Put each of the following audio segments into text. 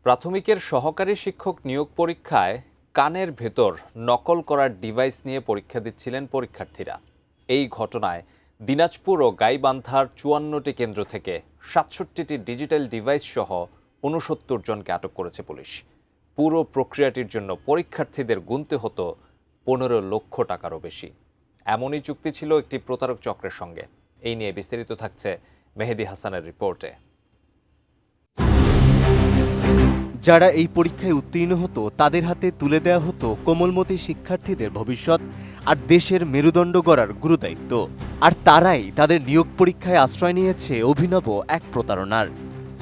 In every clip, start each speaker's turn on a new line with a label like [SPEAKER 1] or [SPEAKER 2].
[SPEAKER 1] প্রাথমিকের সহকারী শিক্ষক নিয়োগ পরীক্ষায় কানের ভেতর নকল করার ডিভাইস নিয়ে পরীক্ষা দিচ্ছিলেন পরীক্ষার্থীরা। এই ঘটনায় দিনাজপুর ও গাইবান্ধার ৫৪টি কেন্দ্র থেকে ৬৭টি ডিজিটাল ডিভাইস সহ ৬৯ জনকে আটক করেছে পুলিশ। পুরো প্রক্রিয়াটির জন্য পরীক্ষার্থীদের গুনতে হতো ১৫ লক্ষ টাকারও বেশি। এমনই চুক্তি ছিল একটি প্রতারক চক্রের সঙ্গে। এই নিয়ে বিস্তারিত থাকছে মেহেদী হাসানের রিপোর্টে।
[SPEAKER 2] যারা এই পরীক্ষায় উত্তীর্ণ হতো তাদের হাতে তুলে দেওয়া হতো কোমলমতি শিক্ষার্থীদের ভবিষ্যৎ আর দেশের মেরুদণ্ড গড়ার গুরুদায়িত্ব। আর তারাই তাদের নিয়োগ পরীক্ষায় আশ্রয় নিয়েছে অভিনব এক প্রতারণার,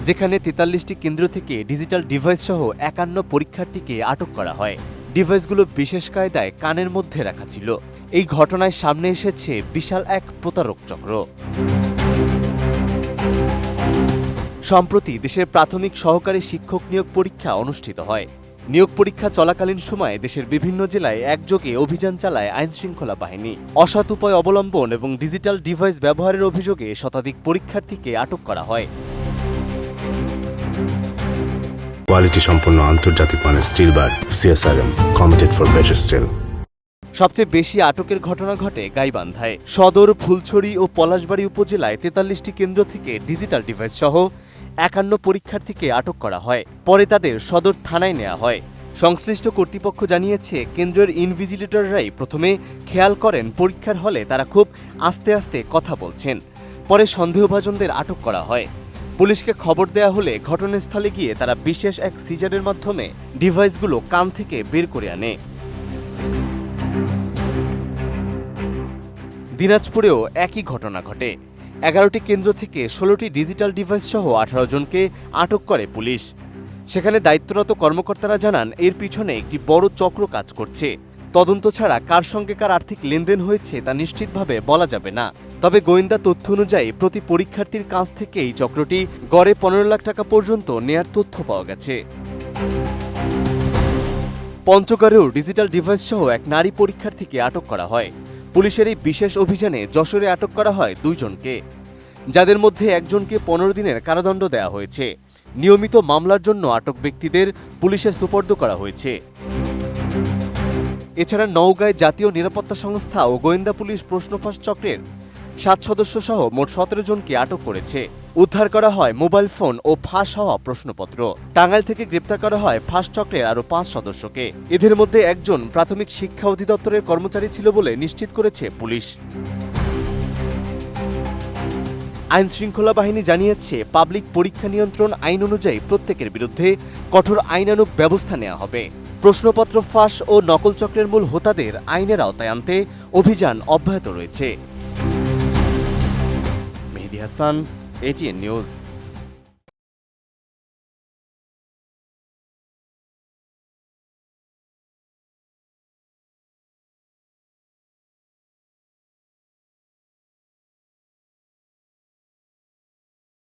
[SPEAKER 2] যেখানে ৪৩টি কেন্দ্র থেকে ডিজিটাল ডিভাইস সহ ৫১ পরীক্ষার্থীকে আটক করা হয়। ডিভাইসগুলো বিশেষ কায়দায় কানের মধ্যে রাখা ছিল। এই ঘটনায় সামনে এসেছে বিশাল এক প্রতারক চক্র। সম্প্রতি দেশের প্রাথমিক সহকারী শিক্ষক নিয়োগ পরীক্ষা অনুষ্ঠিত হয়। নিয়োগ পরীক্ষা চলাকালীন সময়ে দেশের বিভিন্ন জেলায় একযোগে অভিযান চালায় আইনশৃঙ্খলা বাহিনী। অসৎ উপায় অবলম্বন এবং ডিজিটাল ডিভাইস ব্যবহারের অভিযোগে শতাধিক পরীক্ষার্থীকে আটক করা হয়।
[SPEAKER 3] কোয়ালিটি সম্পন্ন আন্তর্জাতিক মানের still bar CSRM, committed for better still.
[SPEAKER 2] সবচেয়ে বেশি আটকের ঘটনা ঘটে গাইবান্ধায়। সদর, ফুলছড়ি ও পলাশবাড়ী উপজেলায় ৪৩টি কেন্দ্র থেকে ডিজিটাল ডিভাইস সহ ৫১ পরীক্ষার্থীকে আটক করা হয়। পরে তাদের সদর থানায় নেওয়া হয়। সংশ্লিষ্ট কর্তৃপক্ষ জানিয়েছে, কেন্দ্রের ইনভিজিলেটররাই প্রথমে খেয়াল করেন পরীক্ষার হলে তারা খুব আস্তে আস্তে কথা বলছেন। পরে সন্দেহভাজনদের আটক করা হয়। পুলিশকে খবর দেয়া হলে ঘটনাস্থলে গিয়ে তারা বিশেষ এক সিজারের মাধ্যমে ডিভাইসগুলো কান থেকে বের করে আনে। দিনাজপুরেও একই ঘটনা ঘটে। ১১টি কেন্দ্র থেকে ১৬টি ডিজিটাল ডিভাইস সহ ১৮ জনকে আটক করে পুলিশ। সেখানে দায়িত্বরত কর্মকর্তারা জানান, এর পিছনে একটি বড় চক্র কাজ করছে। তদন্ত ছাড়া কার সঙ্গে কার আর্থিক লেনদেন হয়েছে তা নিশ্চিতভাবে বলা যাবে না। তবে গোয়েন্দা তথ্য অনুযায়ী প্রতি পরীক্ষার্থীর কাছ থেকে এই চক্রটি গড়ে ১৫ লাখ টাকা পর্যন্ত নেয়ার তথ্য পাওয়া গেছে। পঞ্চগড়েও ডিজিটাল ডিভাইস সহ এক নারী পরীক্ষার্থীকে আটক করা হয়। পুলিশের এই বিশেষ অভিযানে যশোরে আটক করা হয় ২ জনকে, যাদের মধ্যে একজনকে ১৫ দিনের কারাদণ্ড দেওয়া হয়েছে। নিয়মিত মামলার জন্য আটক ব্যক্তিদের পুলিশে সুপর্দ করা হয়েছে। এছাড়া নওগাঁয় জাতীয় নিরাপত্তা সংস্থা ও গোয়েন্দা পুলিশ প্রশ্নফাঁস চক্রের ৭ সদস্য সহ মোট ১৭ জনকে আটক করেছে। উদ্ধার করা হয় মোবাইল ফোন ও ফাঁস হওয়া প্রশ্নপত্র। টাঙ্গাইল থেকে গ্রেপ্তার করা হয় ফাঁস চক্রের আরও ৫ সদস্যকে। এদের মধ্যে একজন প্রাথমিক শিক্ষা অধিদপ্তরের কর্মচারী ছিল বলে নিশ্চিত করেছে পুলিশ। আইনশৃঙ্খলা বাহিনী জানিয়েছে, পাবলিক পরীক্ষা নিয়ন্ত্রণ আইন অনুযায়ী প্রত্যেকের বিরুদ্ধে কঠোর আইনানুগ ব্যবস্থা নেওয়া হবে। প্রশ্নপত্র ফাঁস ও নকল চক্রের মূল হোতাদের আইনের আওতায় আনতে অভিযান অব্যাহত রয়েছে। মেহেদী হাসান, ATN নিউজ।